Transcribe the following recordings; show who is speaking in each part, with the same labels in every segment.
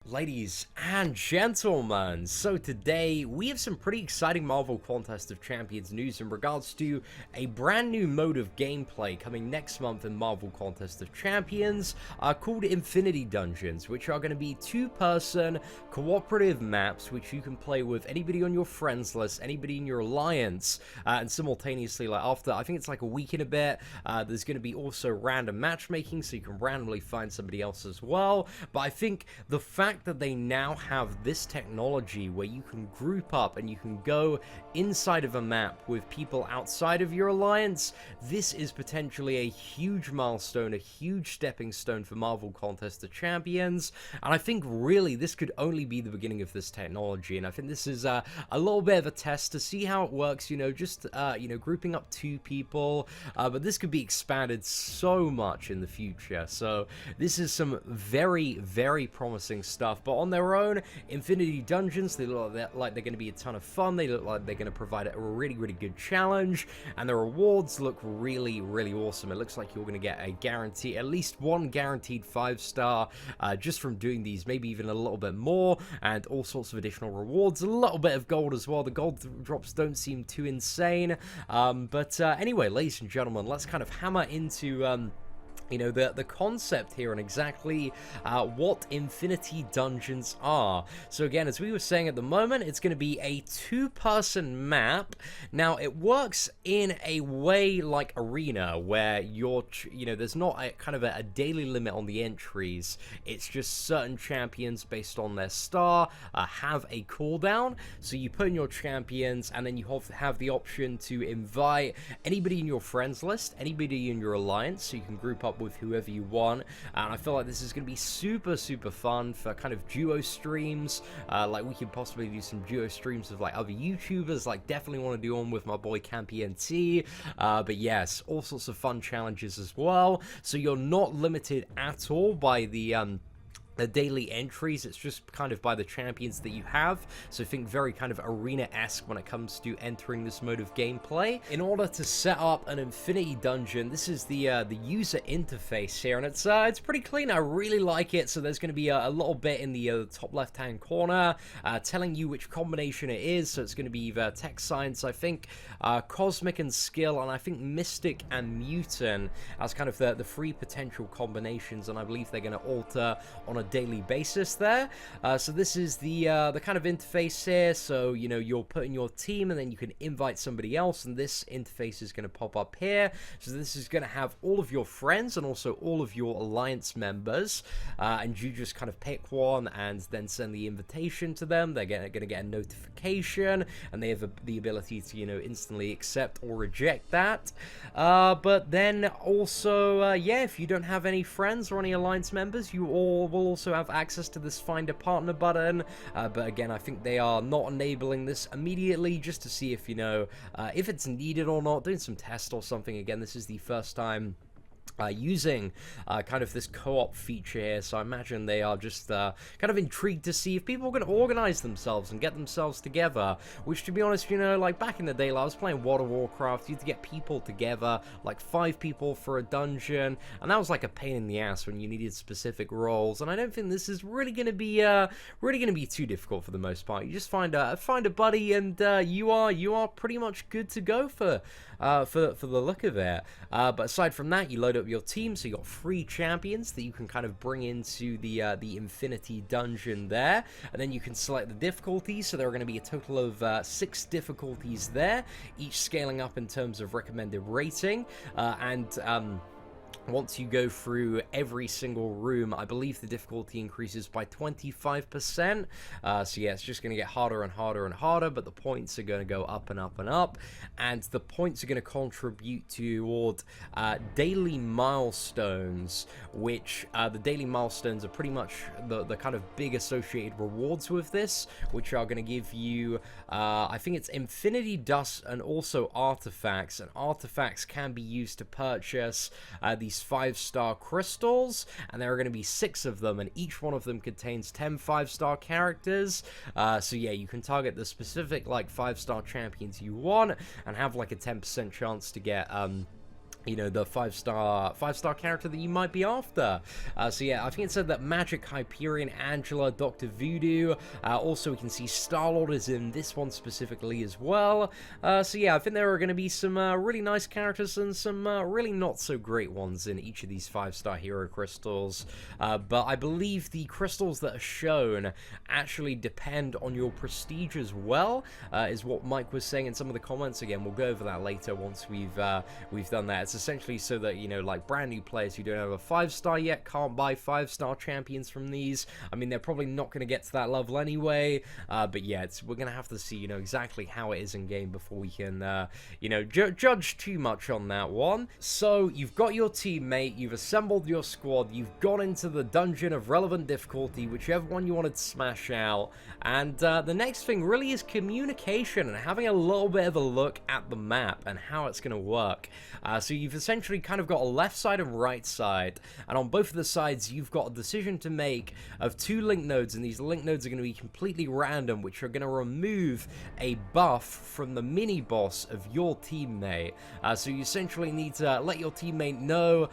Speaker 1: Ladies and gentlemen, so today we have some pretty exciting Marvel Contest of Champions news in regards to a brand new mode of gameplay coming next month in Marvel Contest of Champions called Infinity Dungeons, which are going to be two-person cooperative maps which you can play with anybody on your friends list, anybody in your alliance, and simultaneously, like after, I think it's like a week and a bit, there's going to be also random matchmaking, so you can randomly find somebody else as well. But I think the fact that they now have this technology where you can group up and you can go inside of a map with people outside of your alliance, this is potentially a huge milestone, a huge stepping stone for Marvel Contest of Champions, and I think really this could only be the beginning of this technology, and I think this is a little bit of a test to see how it works, just grouping up two people, but this could be expanded so much in the future, so this is some very, very promising stuff. But on their own, Infinity Dungeons, they look like they're going to be a ton of fun. They look like they're going to provide a really, really good challenge, and the rewards look really, really awesome. It looks like you're going to get a guarantee, at least one guaranteed 5-star just from doing these, maybe even a little bit more, and all sorts of additional rewards, a little bit of gold as well. The gold drops don't seem too insane, but anyway, ladies and gentlemen, let's kind of hammer into the concept here and exactly what Infinity Dungeons are. So again, as we were saying, at the moment, it's going to be a two-person map. Now, it works in a way like Arena, where there's not a daily limit on the entries. It's just certain champions based on their star have a cooldown. So you put in your champions, and then you have the option to invite anybody in your friends list, anybody in your alliance, so you can group up with whoever you want, and I feel like this is going to be super, super fun for kind of duo streams. Like we could possibly do some duo streams with like other YouTubers, like definitely want to do one with my boy CampyNT, but yes, all sorts of fun challenges as well, so you're not limited at all by the daily entries. It's just kind of by the champions that you have, so think very kind of arena-esque when it comes to entering this mode of gameplay. In order to set up an Infinity Dungeon, this is the user interface here, and it's pretty clean. I really like it. So there's going to be a little bit in the top left-hand corner telling you which combination it is. So it's going to be either Tech Science, I think, Cosmic and Skill, and I think Mystic and Mutant as kind of the three potential combinations, and I believe they're going to alter on a daily basis there. So this is the kind of interface here. So you'll put in your team, and then you can invite somebody else, and this interface is going to pop up here. So this is going to have all of your friends and also all of your alliance members, and you just kind of pick one and then send the invitation to them. They're going to get a notification, and they have the ability to instantly accept or reject that. But then also if you don't have any friends or any alliance members, you all will also have access to this Find a Partner button, but again, I think they are not enabling this immediately, just to see if if it's needed or not, doing some tests or something. Again, this is the first time using kind of this co-op feature here, so I imagine they are just kind of intrigued to see if people are going to organize themselves and get themselves together, which, to be honest, like back in the day, like I was playing World of Warcraft, you had to get people together, like 5 people for a dungeon, and that was like a pain in the ass when you needed specific roles, and I don't think this is really going to be too difficult for the most part. You just find a buddy, and you are pretty much good to go for the look of it. But aside from that, you load up your team, so you got 3 champions that you can kind of bring into the Infinity Dungeon there, and then you can select the difficulties. So there are going to be a total of 6 difficulties there, each scaling up in terms of recommended rating, and once you go through every single room, I believe the difficulty increases by 25%. So yeah, it's just going to get harder and harder and harder, but the points are going to go up and up and up. And the points are going to contribute toward daily milestones, which the daily milestones are pretty much the kind of big associated rewards with this, which are going to give you, I think it's Infinity Dust and also artifacts. And artifacts can be used to purchase these 5-star crystals, and there are going to be 6 of them, and each one of them contains 10 5-star characters. So yeah, you can target the specific like 5-star champions you want and have like a 10% chance to get you know, the five-star character that you might be after. So yeah, I think it said that Magic, Hyperion, Angela, Dr. Voodoo. Also, we can see Star-Lord is in this one specifically as well. So yeah, I think there are going to be some really nice characters and some really not so great ones in each of these 5-star hero crystals. But I believe the crystals that are shown actually depend on your prestige as well, is what Mike was saying in some of the comments. Again, we'll go over that later once we've done that. It's essentially so that, you know, like brand new players who don't have a 5-star yet can't buy 5-star champions from these. I mean, they're probably not going to get to that level anyway, but yeah, we're going to have to see, you know, exactly how it is in game before we can, you know, judge too much on that one. So you've got your teammate, you've assembled your squad, you've gone into the dungeon of relevant difficulty, whichever one you wanted to smash out, and the next thing really is communication and having a little bit of a look at the map and how it's going to work. So you've essentially kind of got a left side and right side, and on both of the sides you've got a decision to make of 2 link nodes, and these link nodes are going to be completely random, which are going to remove a buff from the mini boss of your teammate. So you essentially need to let your teammate know,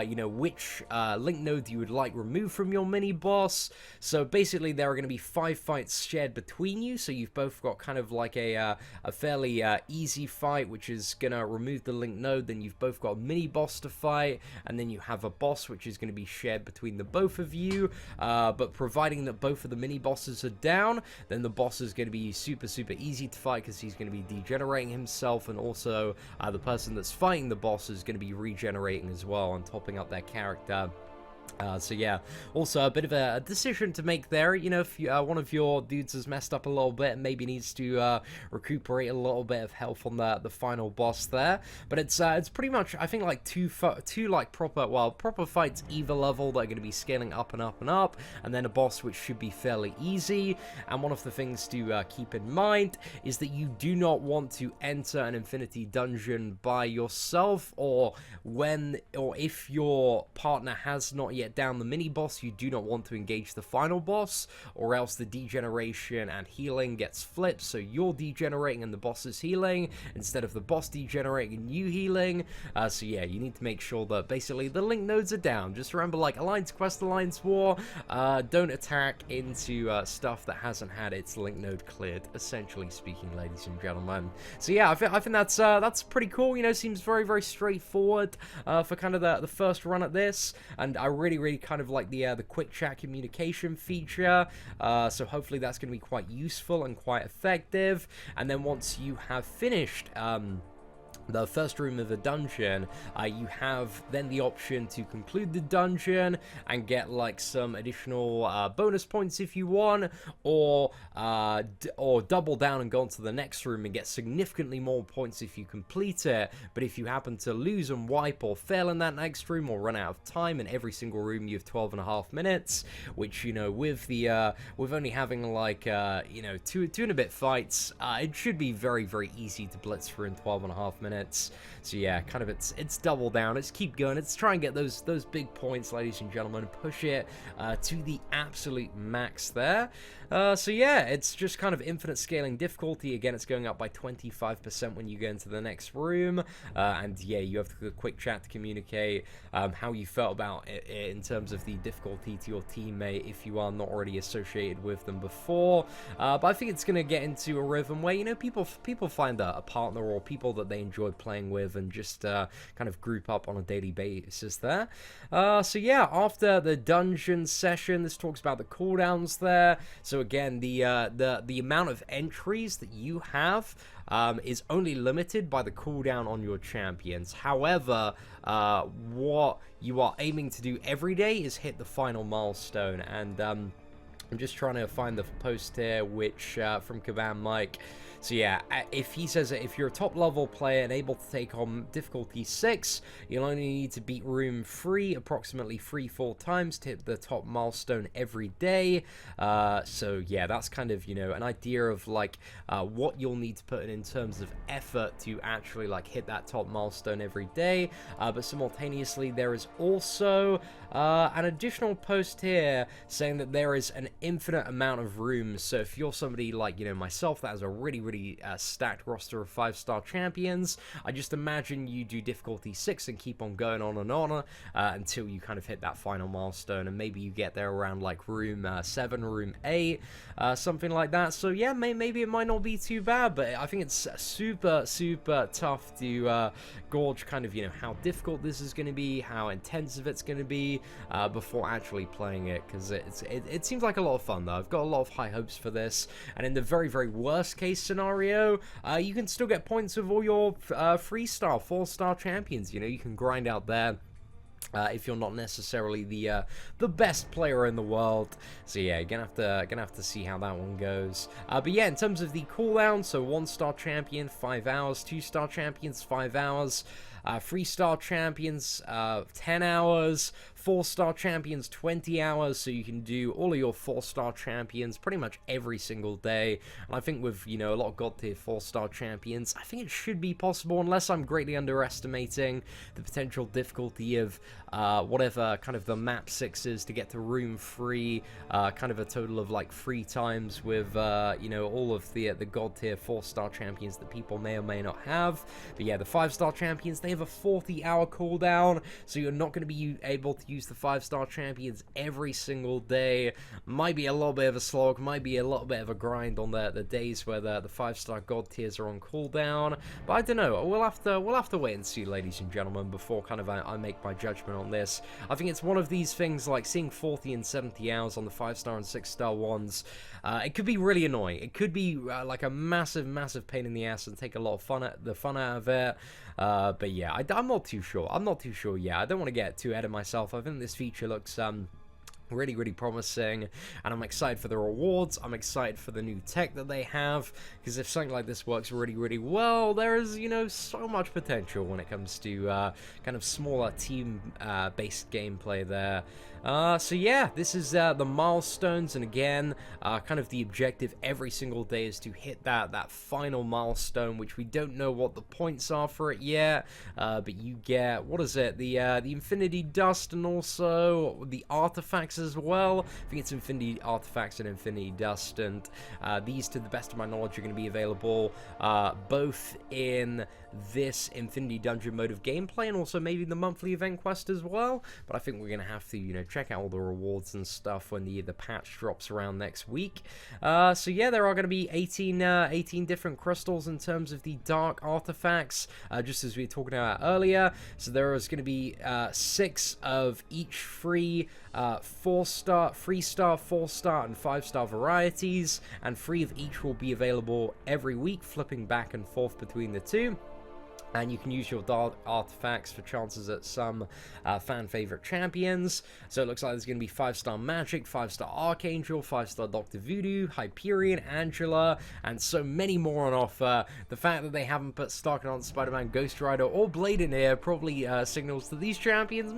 Speaker 1: you know, which link node you would like removed from your mini boss. So basically there are going to be 5 fights shared between you, so you've both got kind of like a fairly easy fight, which is going to remove the link node. Then you've both got a mini boss to fight, and then you have a boss which is going to be shared between the both of you, but providing that both of the mini bosses are down, then the boss is going to be super easy to fight because he's going to be degenerating himself, and also the person that's fighting the boss is going to be regenerating as well and topping up their character. So yeah, also a bit of a decision to make there. You know, if you, one of your dudes has messed up a little bit and maybe needs to recuperate a little bit of health on the final boss there. But it's pretty much, I think, like two like proper fights either level that are going to be scaling up and up and up, and then a boss which should be fairly easy. And one of the things to keep in mind is that you do not want to enter an infinity dungeon by yourself, or if your partner has not yet down the mini boss, you do not want to engage the final boss, or else the degeneration and healing gets flipped, so you're degenerating and the boss is healing instead of the boss degenerating and you healing. So yeah, you need to make sure that basically the link nodes are down. Just remember, like Alliance Quest, Alliance War, don't attack into stuff that hasn't had its link node cleared, essentially speaking, ladies and gentlemen. So yeah, I think that's pretty cool. You know, seems very straightforward for kind of the first run at this, and I really kind of like the quick chat communication feature. So hopefully that's going to be quite useful and quite effective. And then once you have finished the first room of the dungeon, you have then the option to conclude the dungeon and get like some additional bonus points if you want, or double down and go on to the next room and get significantly more points if you complete it. But if you happen to lose and wipe or fail in that next room, or run out of time, in every single room you have 12.5 minutes, which, you know, with only having like you know, two and a bit fights, it should be very easy to blitz through in 12.5 minutes. So yeah, kind of it's double down. Let's keep going. Let's try and get those big points, ladies and gentlemen. Push it to the absolute max there. So yeah, it's just kind of infinite scaling difficulty. Again, it's going up by 25% when you go into the next room. And yeah, you have the quick chat to communicate how you felt about it in terms of the difficulty to your teammate if you are not already associated with them before. But I think it's going to get into a rhythm where, you know, people find a partner or people that they enjoy playing with, and just kind of group up on a daily basis there. So yeah, after the dungeon session, this talks about the cooldowns there. So again, the amount of entries that you have is only limited by the cooldown on your champions. However, what you are aiming to do every day is hit the final milestone, and I'm just trying to find the post here, which from Kaban Mike. So yeah, if he says that if you're a top level player and able to take on difficulty 6, you'll only need to beat room 3 approximately 3-4 times to hit the top milestone every day. So yeah, that's kind of, you know, an idea of like what you'll need to put in terms of effort to actually like hit that top milestone every day. But simultaneously, there is also an additional post here saying that there is an infinite amount of rooms. So if you're somebody like, you know, myself that has a really stacked roster of 5-star champions, I just imagine you do difficulty 6 and keep on going on and on until you kind of hit that final milestone, and maybe you get there around like room 7, room 8, something like that. So yeah, maybe it might not be too bad, but I think it's super tough to gauge kind of, you know, how difficult this is going to be, how intensive it's going to be before actually playing it, because it seems like a lot of fun though. I've got a lot of high hopes for this, and in the very worst case scenario, you can still get points with all your 3-star, 4-star champions. You know, you can grind out there. If you're not necessarily the best player in the world. So yeah, gonna have to see how that one goes. But yeah, in terms of the cooldown, so 1-star champion 5 hours, 2-star champions 5 hours, 3-star champions 10 hours, 4-star champions 20 hours, so you can do all of your 4-star champions pretty much every single day. And I think with, you know, a lot of god tier 4-star champions, I think it should be possible, unless I'm greatly underestimating the potential difficulty of whatever kind of the map 6 is to get to room 3, kind of a total of like 3 times with you know, all of the god tier 4-star champions that people may or may not have. But yeah, the 5-star champions, they have a 40-hour cooldown, so you're not going to be able to use the 5-star champions every single day. Might be a little bit of a slog, might be a little bit of a grind on the days where the 5-star god tiers are on cooldown. But I don't know, we'll have to wait and see, ladies and gentlemen, before kind of I make my judgment on this. I think it's one of these things, like seeing 40 and 70 hours on the 5-star and 6-star ones. It could be really annoying. It could be like a massive pain in the ass and take a lot of fun out of it. But yeah, I'm not too sure. Yeah, I don't want to get too ahead of myself. I think this feature looks really promising, and I'm excited for the rewards. I'm excited for the new tech that they have, because if something like this works really well, there is, you know, so much potential when it comes to kind of smaller team based gameplay there. So yeah, this is the milestones, and again, kind of the objective every single day is to hit that final milestone, which we don't know what the points are for it yet, but you get, what is it, the Infinity Dust, and also the artifacts as well. I think it's Infinity Artifacts and Infinity Dust, and these, to the best of my knowledge, are going to be available both in this Infinity Dungeon mode of gameplay and also maybe the monthly event quest as well. But I think we're going to have to, you know, check out all the rewards and stuff when the patch drops around next week. So yeah, there are going to be 18 different crystals in terms of the dark artifacts, just as we were talking about earlier. So there is going to be 6 of each free 4-star, 3-star, 4-star, and 5-star varieties, and 3 of each will be available every week, flipping back and forth between the two. And you can use your dark artifacts for chances at some fan favorite champions. So it looks like there's going to be 5-star Magic, 5-star Archangel, 5-star Dr. Voodoo, Hyperion, Angela, and so many more on offer. The fact that they haven't put Starknon, Spider-Man, Ghost Rider, or Blade in here probably signals to these champions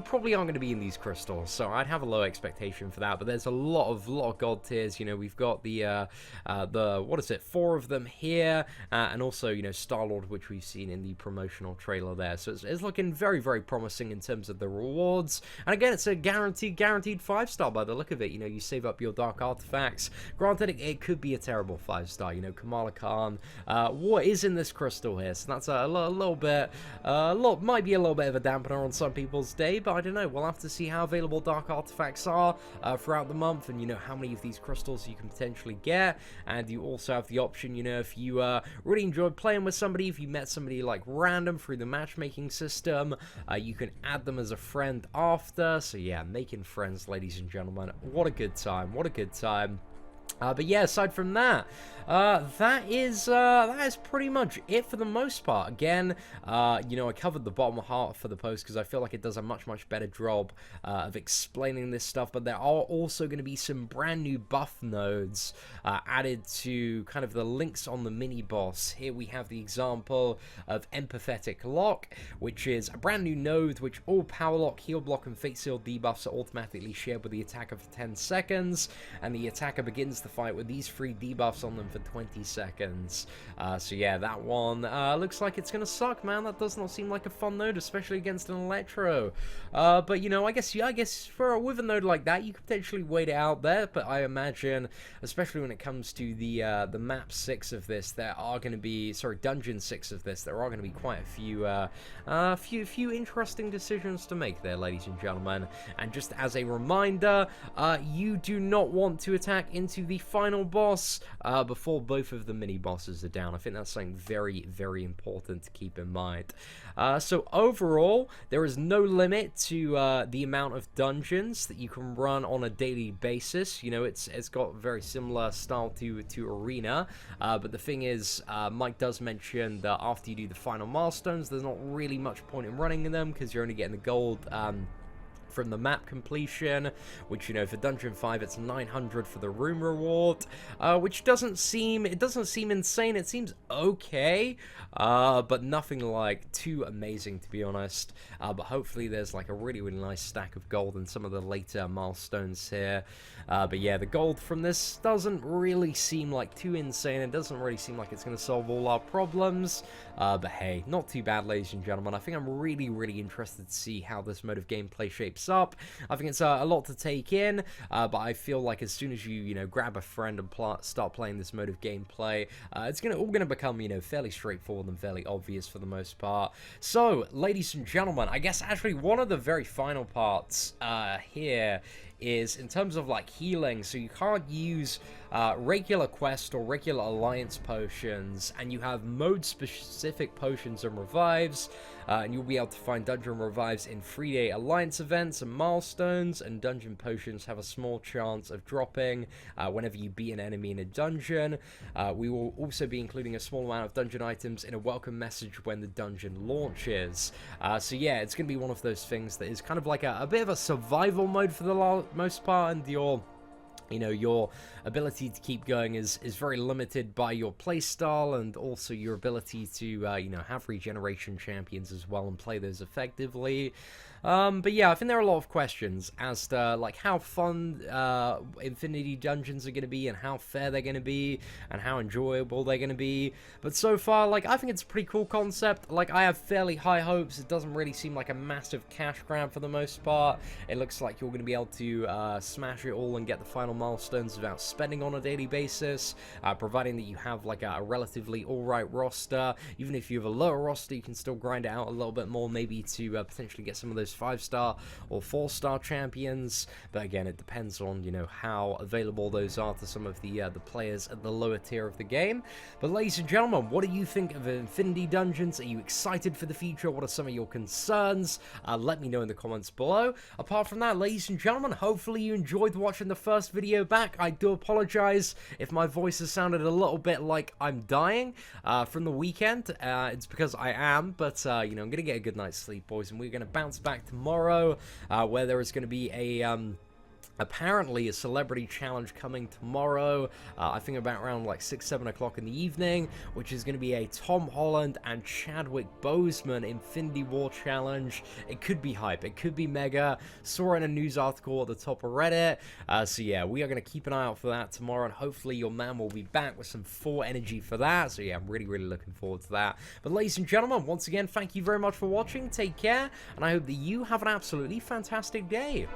Speaker 1: probably aren't going to be in these crystals. So I'd have a low expectation for that. But there's a lot of god tiers. You know, we've got the what is it, 4 of them here, and also, you know, Star-Lord, which we've seen in the promotional trailer there. So it's looking very promising in terms of the rewards. And again, it's a guaranteed 5-star by the look of it. You know, you save up your dark artifacts. Granted, it could be a terrible 5-star. You know, Kamala Khan, what is in this crystal here? So that's a little bit, might be a little bit of a dampener on some people's day, but I don't know. We'll have to see how available dark artifacts are throughout the month, and, you know, how many of these crystals you can potentially get. And you also have the option, you know, if you really enjoyed playing with somebody, if you met somebody like random through the matchmaking system, you can add them as a friend after. So yeah, making friends, ladies and gentlemen, what a good time, but yeah, aside from that, that is pretty much it for the most part. Again, you know, I covered the bottom half for the post because I feel like it does a much better job of explaining this stuff. But there are also going to be some brand new buff nodes added to kind of the links on the mini boss. Here we have the example of Empathetic Lock, which is a brand new node which all power lock, heal block, and fate seal debuffs are automatically shared with the attacker for 10 seconds, and the attacker begins the fight with these 3 debuffs on them for 20 seconds. So yeah, that one looks like it's gonna suck, man. That does not seem like a fun node, especially against an Electro. But you know, I guess with a node like that, you could potentially wait it out there. But I imagine, especially when it comes to the map 6 of this, there are going to be, sorry, dungeon 6 of this, there are going to be quite a few interesting decisions to make there, ladies and gentlemen. And just as a reminder, you do not want to attack into the final boss before both of the mini bosses are down. I think that's something very, very important to keep in mind. So overall, there is no limit to the amount of dungeons that you can run on a daily basis. You know, it's got very similar style to Arena, but the thing is, Mike does mention that after you do the final milestones, there's not really much point in running them because you're only getting the gold from the map completion, which, you know, for Dungeon 5, it's 900 for the room reward, which doesn't seem insane. It seems okay, but nothing like too amazing, to be honest. But hopefully there's like a really, really nice stack of gold in some of the later milestones here. But yeah, the gold from this doesn't really seem like too insane. It doesn't really seem like it's going to solve all our problems. But hey, not too bad, ladies and gentlemen. I think I'm really, really interested to see how this mode of gameplay shapes up. I think it's a lot to take in, but I feel like as soon as you know, grab a friend and start playing this mode of gameplay, it's all gonna become, you know, fairly straightforward and fairly obvious for the most part. So, ladies and gentlemen, I guess actually one of the very final parts here is in terms of like healing. So you can't use regular quest or regular alliance potions, and you have mode specific potions and revives, and you'll be able to find dungeon revives in 3-day alliance events and milestones, and dungeon potions have a small chance of dropping whenever you beat an enemy in a dungeon. We will also be including a small amount of dungeon items in a welcome message when the dungeon launches. So yeah, it's going to be one of those things that is kind of like a bit of a survival mode for the most part, and your ability to keep going is very limited by your playstyle, and also your ability to have regeneration champions as well and play those effectively. But yeah, I think there are a lot of questions as to like how fun Infinity Dungeons are going to be, and how fair they're going to be, and how enjoyable they're going to be. But so far, like, I think it's a pretty cool concept. Like, I have fairly high hopes. It doesn't really seem like a massive cash grab for the most part. It looks like you're going to be able to smash it all and get the final milestones without spending on a daily basis, providing that you have like a relatively alright roster. Even if you have a lower roster, you can still grind it out a little bit more, maybe to potentially get some of those 5-star or 4-star champions. But again, it depends on, you know, how available those are to some of the players at the lower tier of the game. But ladies and gentlemen, what do you think of Infinity Dungeons? Are you excited for the future? What are some of your concerns? Let me know in the comments below. Apart from that, ladies and gentlemen, hopefully you enjoyed watching the first video back. I do apologize if my voice has sounded a little bit like I'm dying from the weekend. It's because I am, but you know, I'm gonna get a good night's sleep, boys, and we're gonna bounce back tomorrow, where there is going to be apparently a celebrity challenge coming tomorrow, I think about around like 6-7 o'clock in the evening, which is going to be a Tom Holland and Chadwick Boseman Infinity War challenge. It could be hype, it could be mega. Saw in a news article at the top of Reddit. So yeah, we are going to keep an eye out for that tomorrow, and hopefully your man will be back with some full energy for that. So yeah, I'm really, really looking forward to that. But ladies and gentlemen, once again, thank you very much for watching. Take care, and I hope that you have an absolutely fantastic day.